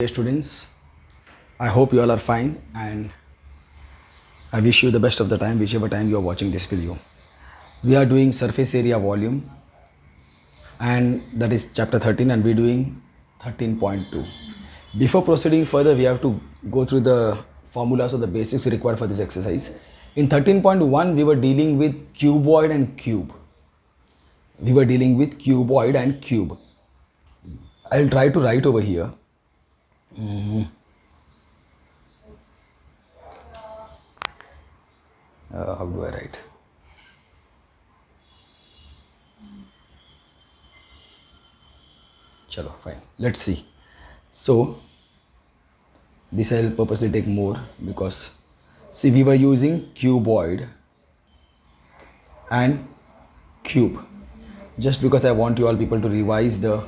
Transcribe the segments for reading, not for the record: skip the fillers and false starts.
Dear students, I hope you all are fine and I wish you the best of the time, whichever time you are watching this video. We are doing surface area volume and that is chapter 13 and we are doing 13.2. Before proceeding further, we have to go through the formulas or the basics required for this exercise. In 13.1, we were dealing with cuboid and cube. I'll try to write over here. How do I write? Chalo, fine. Let's see. So, this I'll purposely take more because see, we were using cuboid and cube. Just because I want you all people to revise the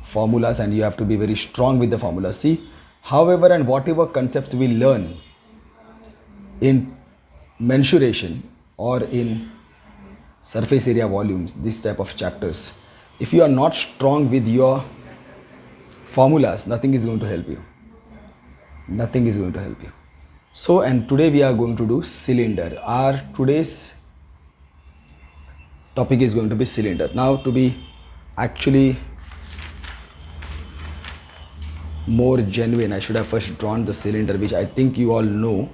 formulas and you have to be very strong with the formulas. See, however and whatever concepts we learn in mensuration or in surface area volumes, this type of chapters, if you are not strong with your formulas, nothing is going to help you. So, and today we are going to do cylinder. Our today's topic is going to be cylinder. Now, to be actually more genuine, I should have first drawn the cylinder, which I think you all know,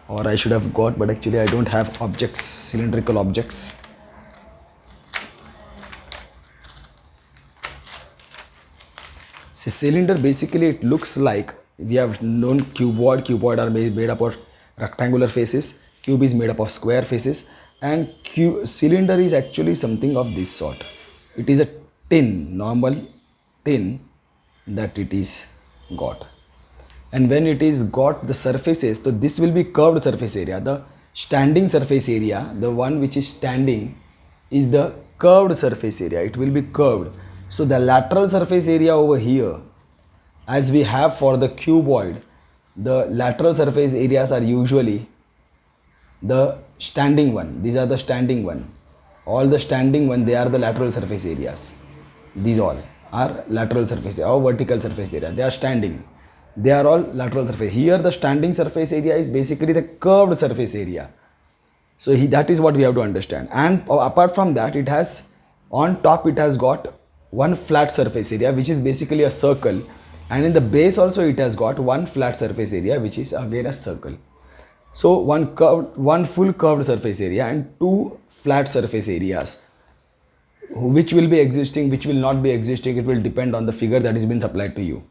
or I should have got, but actually I don't have objects, cylindrical objects. See, cylinder basically it looks like, we have known cuboid are made up of rectangular faces, cube is made up of square faces, and cylinder is actually something of this sort. It is a tin, normal tin that it is got. And when it is got the surfaces, so this will be curved surface area. The standing surface area, the one which is standing, is the curved surface area. It will be curved. So the lateral surface area over here, as we have for the cuboid, the lateral surface areas are usually the standing one. These are the standing one. All the standing one, they are the lateral surface areas. These all are lateral surface area or vertical surface area. They are standing. They are all lateral surface. Here the standing surface area is basically the curved surface area. So that is what we have to understand. And apart from that, it has on top, it has got one flat surface area, which is basically a circle. And in the base also it has got one flat surface area, which is again a circle. So one full curved surface area and two flat surface areas, which will be existing, which will not be existing. It will depend on the figure that is been supplied to you.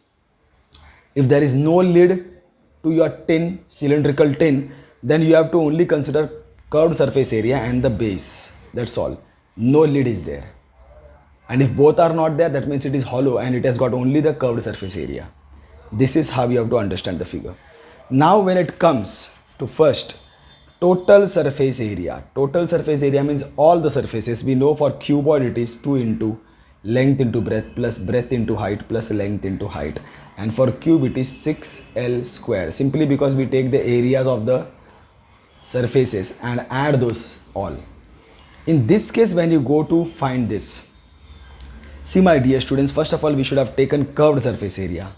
If there is no lid to your tin, cylindrical tin, then you have to only consider curved surface area and the base. That's all. No lid is there. And if both are not there, that means it is hollow and it has got only the curved surface area. This is how you have to understand the figure. Now when it comes to first, total surface area. Total surface area means all the surfaces. We know for cuboid it is 2 into length into breadth plus breadth into height plus length into height. And for cube it is 6L square. Simply because we take the areas of the surfaces and add those all. In this case, when you go to find this, see my dear students, first of all we should have taken curved surface area.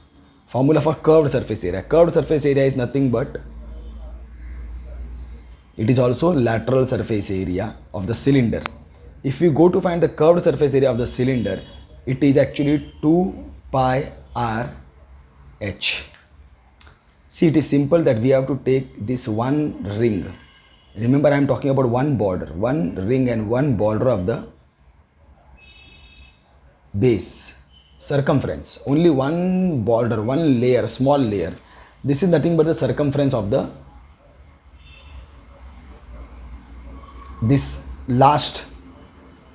Formula for curved surface area. Curved surface area is nothing but, it is also lateral surface area of the cylinder. If we go to find the curved surface area of the cylinder, it is actually 2 pi r h. See, it is simple that we have to take this one ring. Remember, I am talking about one border, one ring and one border of the base, circumference. Only one border, one layer, small layer. This is nothing but the circumference of the, this last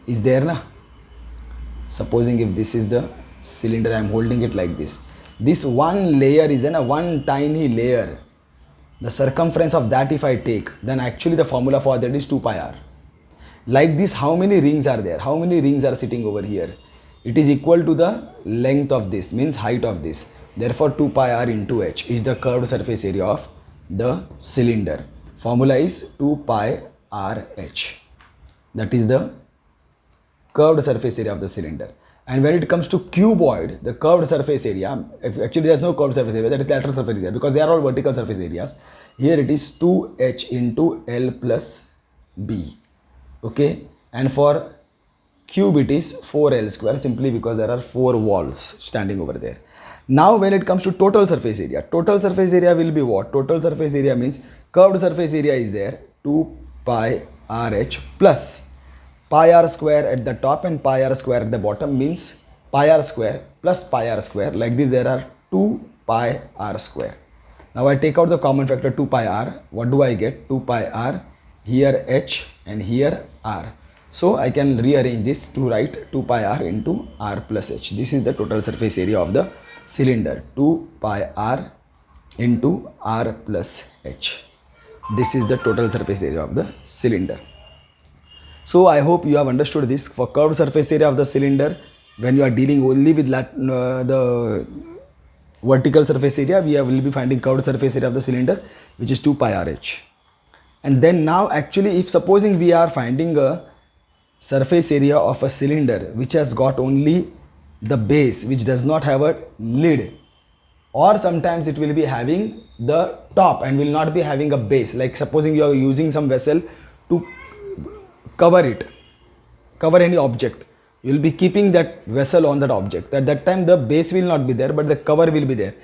is there na. Supposing if this is the cylinder, I am holding it like this. This one layer is then a one tiny layer. The circumference of that if I take, then actually the formula for that is 2 pi r. Like this, how many rings are there? How many rings are sitting over here? It is equal to the length of this, means height of this. Therefore 2 pi r into h is the curved surface area of the cylinder. Formula is 2 pi r h. That is the curved surface area of the cylinder. And when it comes to cuboid, the curved surface area, if actually there's no curved surface area, that is lateral surface area, because they are all vertical surface areas. Here it is 2h into L plus B. Okay, and for cube it is 4L square, simply because there are 4 walls standing over there. Now when it comes to total surface area will be what? Total surface area means curved surface area is there, 2 pi RH plus pi r square at the top and pi r square at the bottom, means pi r square plus pi r square. Like this there are 2 pi r square. Now I take out the common factor 2 pi r. What do I get? 2 pi r, here h and here r. So I can rearrange this to write 2 pi r into r plus h. This is the total surface area of the cylinder, 2 pi r into r plus h. This is the total surface area of the cylinder. So I hope you have understood this. For curved surface area of the cylinder, when you are dealing only with the vertical surface area, we will be finding curved surface area of the cylinder, which is 2 pi RH. And then now actually, if supposing we are finding a surface area of a cylinder which has got only the base, which does not have a lid, or sometimes it will be having the top and will not be having a base, like supposing you are using some vessel to cover any object, you will be keeping that vessel on that object. At that time the base will not be there, but the cover will be there.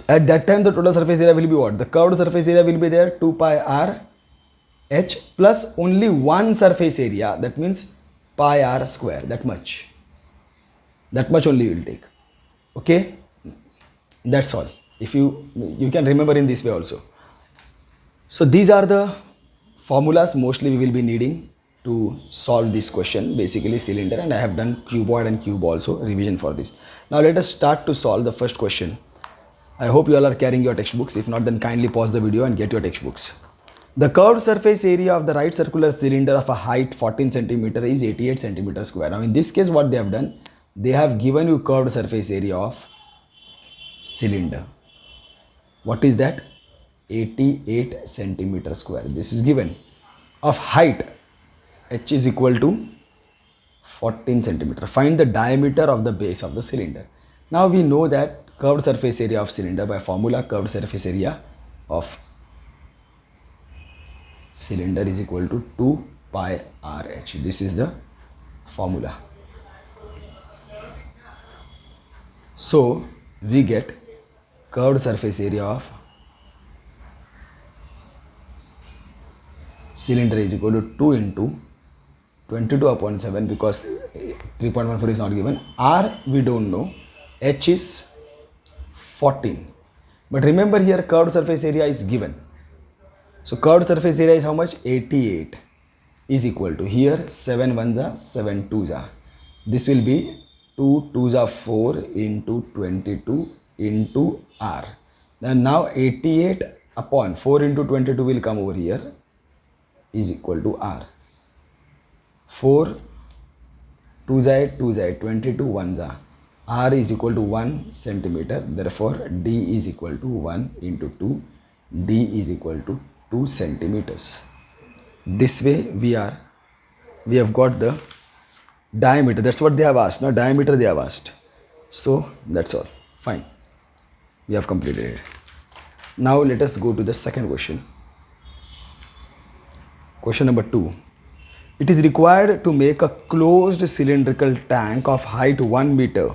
At that time the total surface area will be what? The curved surface area will be there, 2 pi r h plus only one surface area, that means pi r square. That much only you will take. Okay, that's all. If you can remember in this way also. So these are the formulas mostly we will be needing to solve this question, basically cylinder, and I have done cuboid and cube also, revision for this. Now let us start to solve the first question. I hope you all are carrying your textbooks. If not, then kindly pause the video and get your textbooks. The curved surface area of the right circular cylinder of a height 14 cm is 88 cm square. Now in this case what they have done, they have given you curved surface area of cylinder. What is that? 88 cm square. This is given. Of height, h is equal to 14 cm. Find the diameter of the base of the cylinder. Now we know that curved surface area of cylinder by formula, curved surface area of cylinder is equal to 2 pi RH. This is the formula. So we get curved surface area of cylinder is equal to 2 into 22 upon 7, because 3.14 is not given. R we don't know. H is 14. But remember here curved surface area is given. So curved surface area is how much? 88 is equal to, here 7 ones are 7 twos are. This will be 2 twos are 4 into 22 into R. And now 88 upon 4 into 22 will come over here, is equal to R. 4 2s are 2s are 22 ones are. R is equal to 1 centimeter. Therefore D is equal to 1 into 2. D is equal to 2 centimeters. This way we have got the diameter. That's what they have asked. Now diameter they have asked. So that's all. Fine. We have completed it. Now let us go to the second question. Question number 2. It is required to make a closed cylindrical tank of height 1 meter.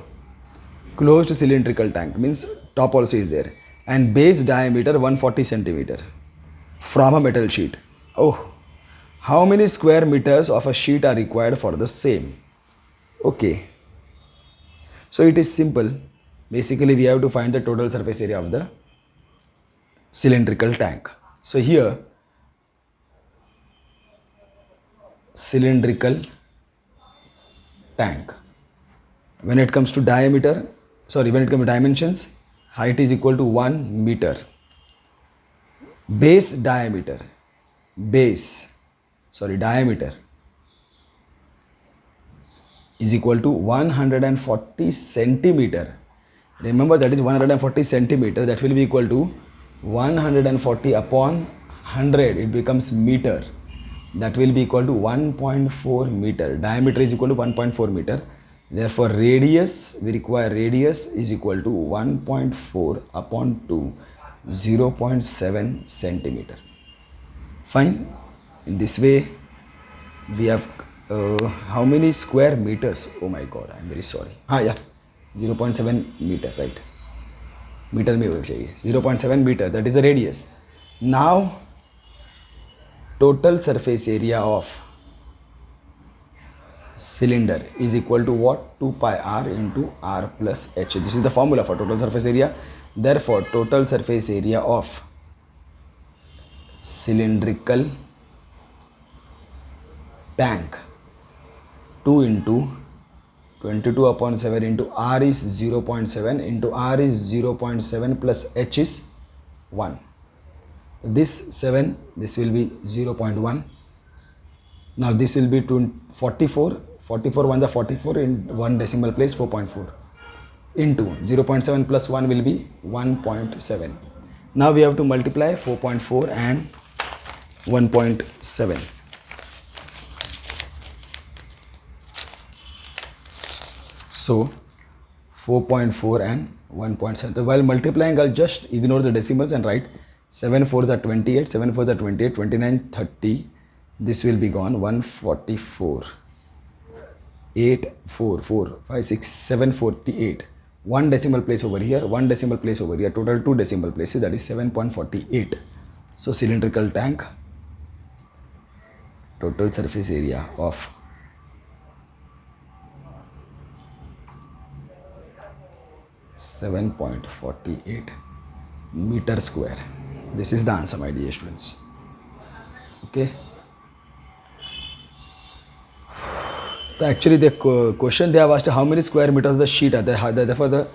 Closed cylindrical tank means top also is there, and base diameter 140 centimeter from a metal sheet. Oh, how many square meters of a sheet are required for the same? Okay. So it is simple. Basically we have to find the total surface area of the cylindrical tank. So here cylindrical tank, when it comes to diameter, when it comes to dimensions, height is equal to 1 meter. Base diameter, diameter is equal to 140 centimeter. Remember that is 140 centimeter, that will be equal to 140 upon 100, it becomes meter. That will be equal to 1.4 meter. Diameter is equal to 1.4 meter. Therefore radius, we require radius is equal to 1.4 upon 2, 0.7 centimeter. Fine. In this way we have how many square meters? Oh my god, I'm very sorry. Yeah, 0.7 meter, right? Meter में होना चाहिए. 0.7 meter, that is the radius. Now total surface area of cylinder is equal to what? 2 pi r into r plus h. This is the formula for total surface area. Therefore total surface area of cylindrical tank 2 into 22 upon 7 into r is 0.7 into r is 0.7 plus h is 1. This 7, this will be 0.1. Now this will be 44, 1 the 44 in 1 decimal place 4.4 into 0.7 plus 1 will be 1.7. Now we have to multiply 4.4 and 1.7. So 4.4 and 1.7. So while multiplying, I'll just ignore the decimals and write 7 4s are 28, 7 4s are 28, 29, 30. This will be gone. 144, 8, 4, 4, 5, 6, 7, 48. 1 decimal place over here, 1 decimal place over here. Total 2 decimal places, that is 7.48. So cylindrical tank, total surface area of 7.48 meter square. This is the answer, my dear students. Okay. So actually the question they have asked, how many square meters the sheet are there? Therefore the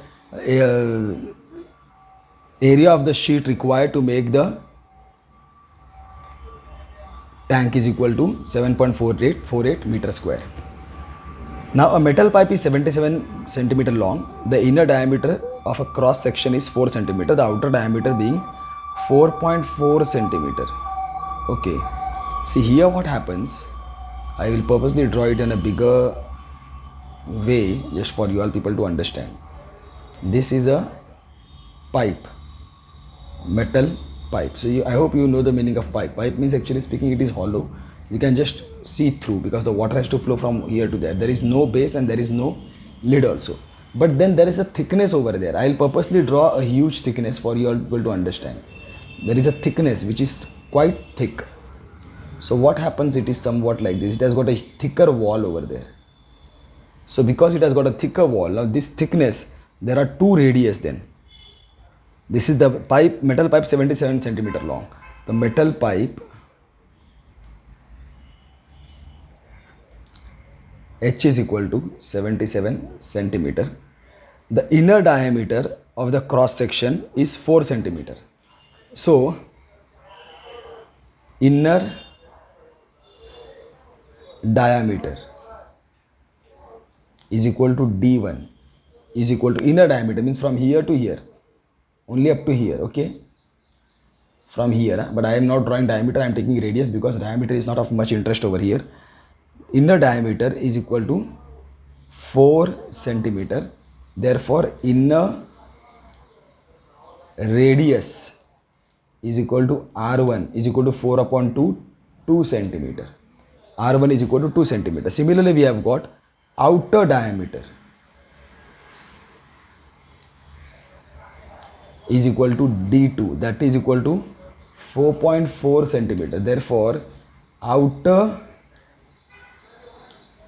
area of the sheet required to make the tank is equal to 7.48 meter square. Now a metal pipe is 77 centimeter long. The inner diameter of a cross section is 4 centimeter. The outer diameter being 4.4 centimeter. Okay. See here what happens. I will purposely draw it in a bigger way just for you all people to understand. This is a pipe, metal pipe. So I hope you know the meaning of pipe. Pipe means actually speaking it is hollow. You can just see through because the water has to flow from here to there. There is no base and there is no lid also. But then there is a thickness over there. I will purposely draw a huge thickness for you all people to understand. There is a thickness which is quite thick. So what happens, it is somewhat like this. It has got a thicker wall over there. So because it has got a thicker wall, now this thickness, there are two radius then. This is the pipe, metal pipe 77 centimeter long. The metal pipe H is equal to 77 centimeter. The inner diameter of the cross section is 4 centimeter. So inner diameter is equal to D1 is equal to inner diameter means from here to here, only up to here, okay, from here, but I am not drawing diameter, I am taking radius because diameter is not of much interest over here. Inner diameter is equal to 4 centimeter. Therefore inner radius is equal to R1 is equal to 4 upon 2 centimeter. R1 is equal to 2 centimeter. Similarly, we have got outer diameter is equal to D2, that is equal to 4.4 centimeter. Therefore, outer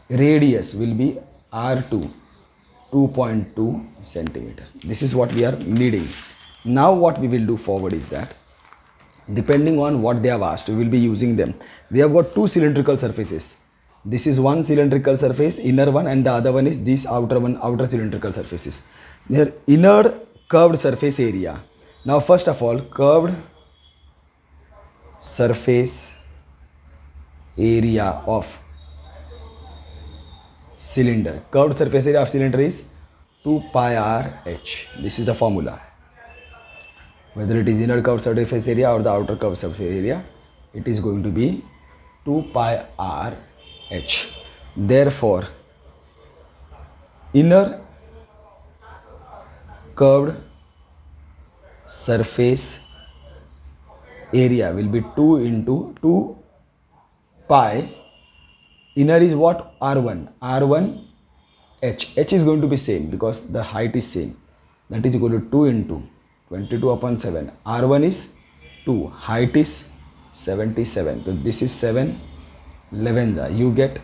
radius will be R2, 2.2 centimeter. This is what we are needing. Now what we will do forward is that depending on what they have asked, we will be using them. We have got two cylindrical surfaces. This is one cylindrical surface, inner one, and the other one is this outer one, outer cylindrical surfaces. Their inner curved surface area. Now first of all, curved surface area of cylinder. Curved surface area of cylinder is 2 pi r h. This is the formula. Whether it is inner curved surface area or the outer curved surface area, it is going to be 2 pi r h. Therefore, inner curved surface area will be 2 into 2 pi. Inner is what? R1. R1 h. H is going to be same because the height is same. That is equal to 2 into 22 upon 7. R1 is 2. Height is 77. So this is 7. 11. You get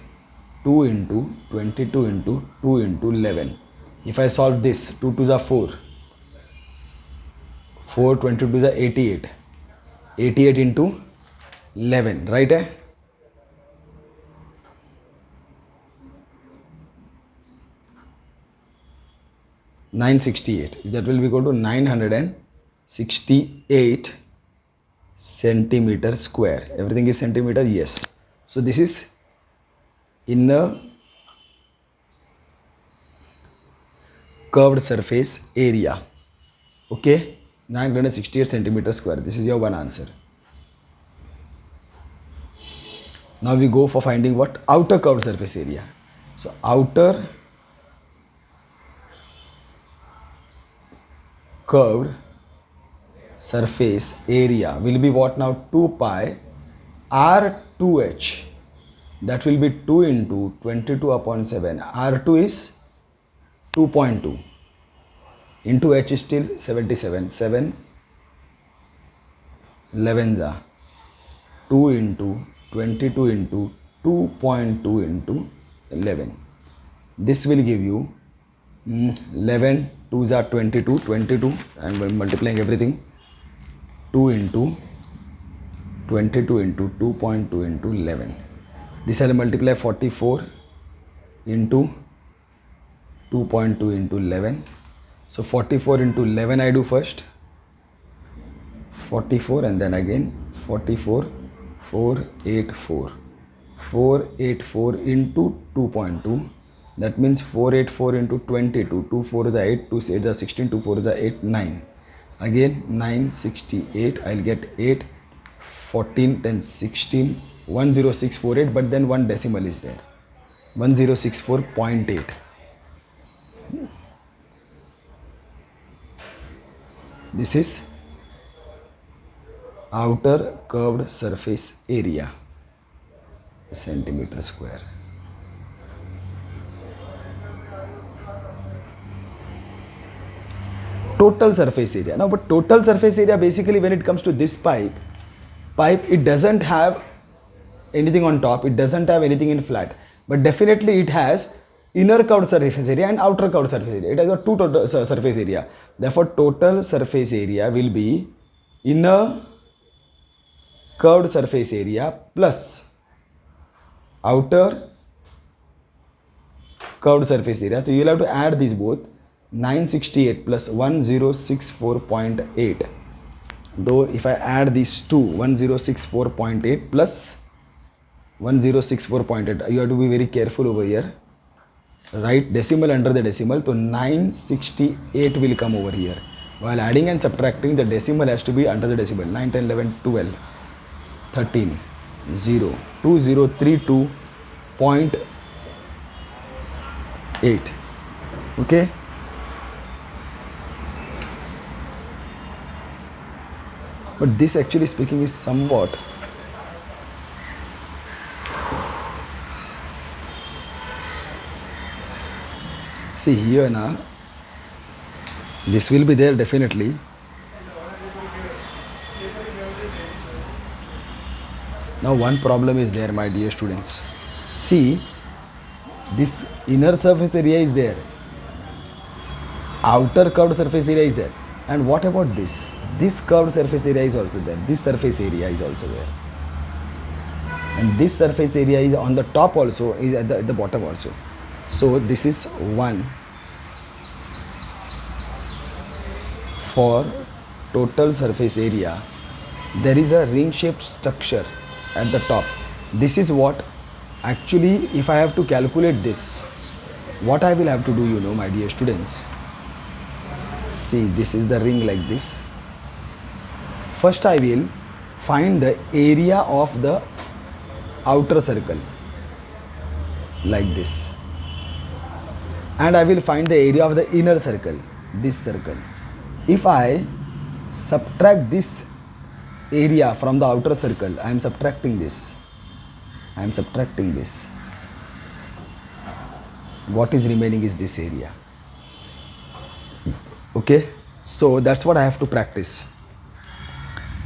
2 into 22 into 2 into 11. If I solve this, 2 2s are 4. 4 22s are 88. 88 into 11, right? 968. That will be equal to 968 centimeter square. Everything is centimeter, yes. So this is inner curved surface area. Okay, 968 centimeter square. This is your one answer. Now we go for finding what? Outer curved surface area. So outer curved surface area will be what now? 2 pi R2h. That will be 2 into 22 upon 7. R2 is 2.2 into h is still 77. 7 11s are 2 into 22 into 2.2 into 11. This will give you 11 2s are 22. 22 and we're multiplying everything. 2 into 22 into 2.2 into 11. This I'll multiply 44 into 2.2 into 11. So 44 into 11 I do first. 44 and then again 44. 484. 484 into 2.2. That means 484 into 22. 2 4 is 8. 2 8 is 16. 2 4 is 8. 9. Again 968. I'll get 8. 14, 10, 16. 10648. But then one decimal is there. 1064.8. This is outer curved surface area, centimeter square. Total surface area. Now, but total surface area basically when it comes to this pipe, it doesn't have anything on top, it doesn't have anything in flat, but definitely it has inner curved surface area and outer curved surface area. It has a two total surface area. Therefore, total surface area will be inner curved surface area plus outer curved surface area. So you will have to add these both. 968 plus 1064.8. Though if I add these two, 1064.8 plus 1064.8, you have to be very careful over here. Write decimal under the decimal. So 968 will come over here. While adding and subtracting, the decimal has to be under the decimal. 9, 10, 11, 12, 13, 0, 2032.8. Okay. But this actually speaking is somewhat see here now, this will be there definitely. Now one problem is there, my dear students. See, this inner surface area is there, outer curved surface area is there, and what about this? This curved surface area is also there. This surface area is also there. And this surface area is on the top also, is at the bottom also. So this is one for total surface area. There is a ring shaped structure at the top. This is what actually, if I have to calculate this, what I will have to do, you know, my dear students. See, this is the ring like this. First I will find the area of the outer circle like this. and I will find the area of the inner circle, this circle. If I subtract this area from the outer circle, I am subtracting this. What is remaining is this area. Okay, so that's what I have to practice.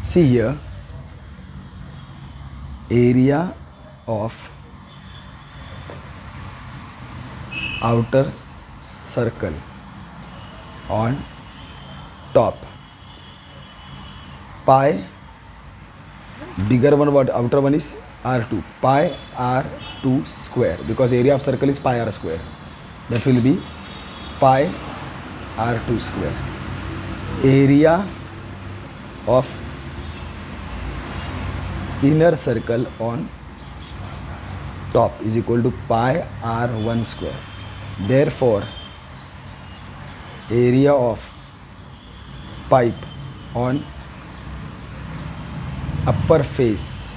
See here, area of outer circle on top, pi, bigger one, what outer one is r2, pi r2 square, because area of circle is pi r square. That will be pi r2 square. Area of inner circle on top is equal to pi r1 square. Therefore, area of pipe on upper face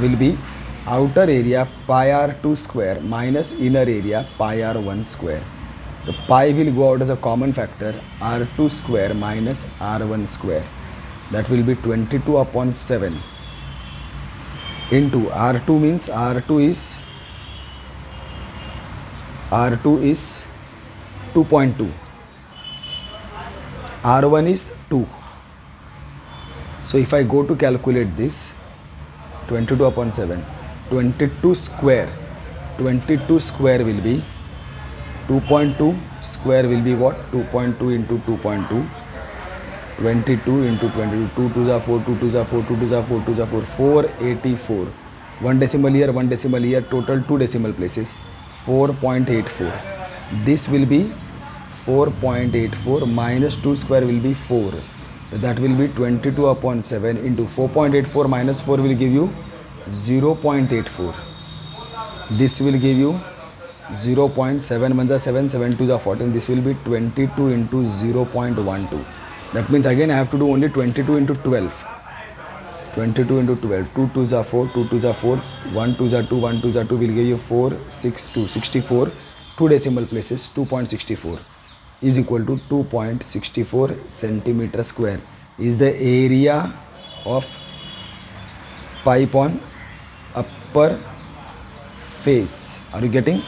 will be outer area pi r2 square minus inner area pi r1 square. The pi will go out as a common factor, r2 square minus r1 square. That will be 22 upon 7 into r2 means r2 is 2.2, r1 is 2. So if I go to calculate this, 22 upon 7, 22 square will be 2.2 square will be what? 2.2 into 2.2, 22 into 22, 2 2s are 4, 2 2s are 4, 2 2s are 4, 2s are 4, 484. One decimal here, total 2 decimal places, 4.84. This will be 4.84 minus 2 square will be 4. That will be 22 upon 7 into 4.84 minus 4 will give you 0.84. This will give you 0.7 1 7, 7 2 14. This will be 22 into 0.12. That means again I have to do only 22 into 12. 22 into 12. 2 2s are 4, 2 2s are 4, 1 2s are 2, 1 2s are 2 will give you 4, 6, 2, 64. 2 decimal places, 2.64 is equal to 2.64 centimeter square is the area of pipe on upper face. Are you getting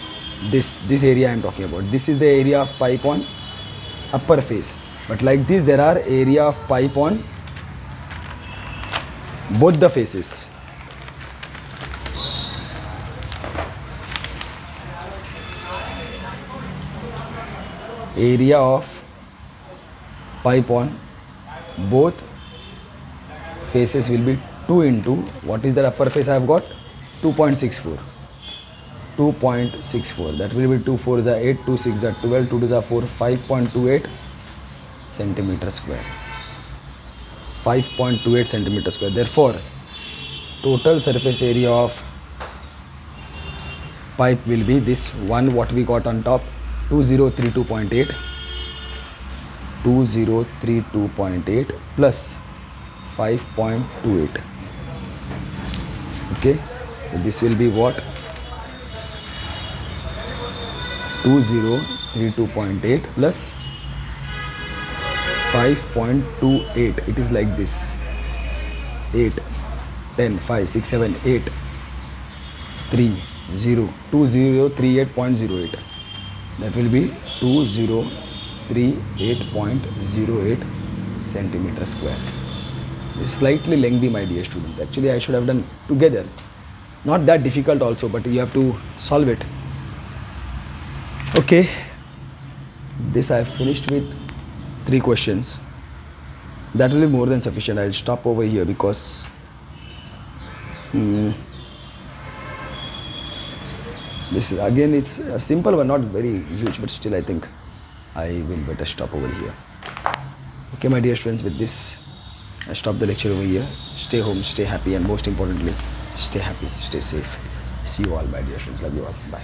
this area I am talking about? This is the area of pipe on upper face. But like this, there are area of pipe on both the faces. Area of pipe on both faces will be 2 into, what is the upper face I have got? 2.64. 2.64. That will be 2 4s are 8, 2 6 are 12, 2 2s are 4, 5.28 centimeter square. 5.28 centimeter square. Therefore, total surface area of pipe will be this one what we got on top, 2032.8 plus 5.28. Okay, so this will be what? 2032.8 plus 5.28. It is like this: 8 10 5 6 7 8 3 0 2038.08. That will be 2038.08 centimeter square. It's slightly lengthy, my dear students. Actually, I should have done together. Not that difficult also, but you have to solve it. Okay, this I have finished with 3 questions. That will be more than sufficient. I'll stop over here because this is, again, it's a simple but not very huge, but still I think I will better stop over here. Okay, my dear students, with this I stop the lecture over here. Stay home, stay happy, and most importantly, stay happy, stay safe. See you all, my dear students. Love you all. Bye.